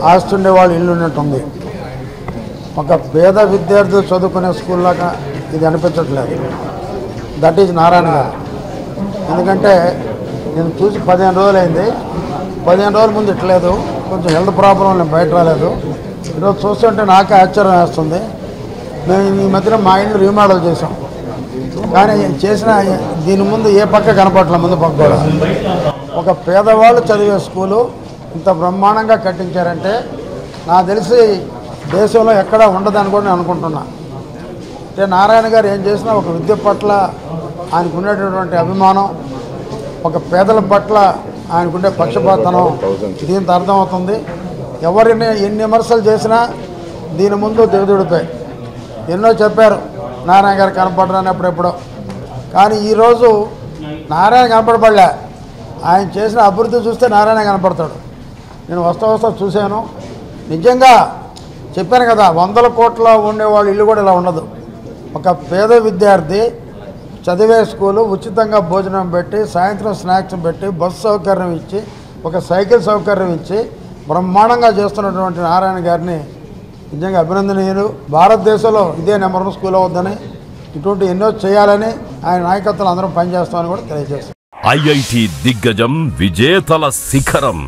ఆస్తుండే వాళ్ళు ఇల్లు ఉన్నట్టుంది. ఒక పేద విద్యార్థులు చదువుకునే స్కూల్ లాగా ఇది అనిపించట్లేదు. దట్ ఈజ్ నారాయణ గారు. ఎందుకంటే నేను చూసి 15 రోజులైంది. 15 రోజుల ముందు ఇట్లేదు, కొంచెం హెల్త్ ప్రాబ్లం నేను బయట రాలేదు. ఈరోజు చూస్తుంటే నాకే ఆశ్చర్యం వేస్తుంది. మేము ఈ మధ్యన మా ఇంట్లో రీమోడల్ చేసాం, కానీ చేసిన దీని ముందు ఏ పక్క కనపడలేదు. ముందు పక్క కూడా ఒక పేదవాళ్ళు చదివే స్కూలు ఇంత బ్రహ్మాండంగా కట్టించారంటే నాకు తెలిసి దేశంలో ఎక్కడా ఉండదని కూడా నేను అనుకుంటున్నా. అంటే నారాయణ గారు ఏం చేసినా ఒక విద్య పట్ల ఆయనకు ఉండేటటువంటి అభిమానం, ఒక పేదల పట్ల ఆయనకుండే పక్షపాతనం దీంతో అర్థమవుతుంది. ఎవరిని ఎన్ని విమర్శలు చేసినా దీని ముందు దిగదుడిపోయి ఎన్నో చెప్పారు నారాయణ గారు కనపడరని ఎప్పుడెప్పుడో. కానీ ఈరోజు నారాయణ కనపడబడలే, ఆయన చేసిన అభివృద్ధి చూస్తే నారాయణ కనపడతాడు. నేను వస్తా చూశాను. నిజంగా చెప్పాను కదా, 100 కోట్ల ఉండేవాళ్ళు ఇల్లు కూడా ఇలా ఉండదు. ఒక పేద విద్యార్థి చదివే స్కూలు ఉచితంగా భోజనం పెట్టి, సాయంత్రం స్నాక్స్ పెట్టి, బస్సు సౌకర్యం ఇచ్చి, ఒక సైకిల్ సౌకర్యం ఇచ్చి బ్రహ్మాండంగా చేస్తున్నటువంటి నారాయణ గారిని నిజంగా అభినందనీయులు. భారతదేశంలో ఇదే నెంబర్ 1 స్కూల్ అవుద్దని, ఇటువంటి ఎన్నో చేయాలని ఆయన నాయకత్వం అందరం పనిచేస్తామని కూడా తెలియజేస్తాం. ఐఐటి దిగ్గజం విజేతల శిఖరం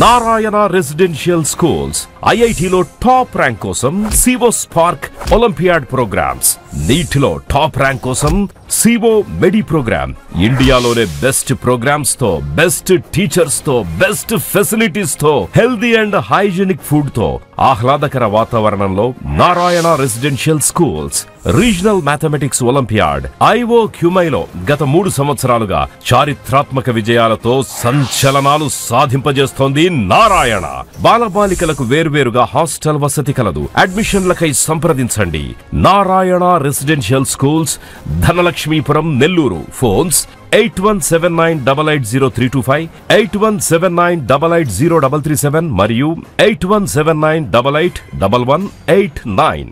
నారాయణ రెసిడెన్షియల్ స్కూల్స్. ఐఐటిలో టాప్ ర్యాంక్ కోసం సివో స్పార్క్ ఒలింపియాడ్ ప్రోగ్రామ్స్, నీటిలో టాప్ ర్యాంక్ కోసం సివో మెడి ప్రోగ్రామ్. ఇండియాలోనే బెస్ట్ ప్రోగ్రామ్స్ తో, బెస్ట్ టీచర్స్ తో, బెస్ట్ ఫెసిలిటీస్ తో, హెల్దీ అండ్ హైజీనిక్ ఫుడ్ తో, ఆహ్లాదకర వాతావరణంలో Narayana residential schools. Regional mathematics olympiad ఐఓ క్యూమైలో గత 3 సంవత్సరాలుగా చారిత్రాత్మక విజయాలతో సంచలనాలు సాధింపజేస్తోంది నారాయణ. బాలబాలికలకు వేర్వేరుగా హాస్టల్ వసతి కలదు. అడ్మిషన్లకై సంప్రదించండి. Narayana residential schools, Dhanalakshmipuram, Nellore. Phones 8179880325, 8179880337 మరియు 8179881189.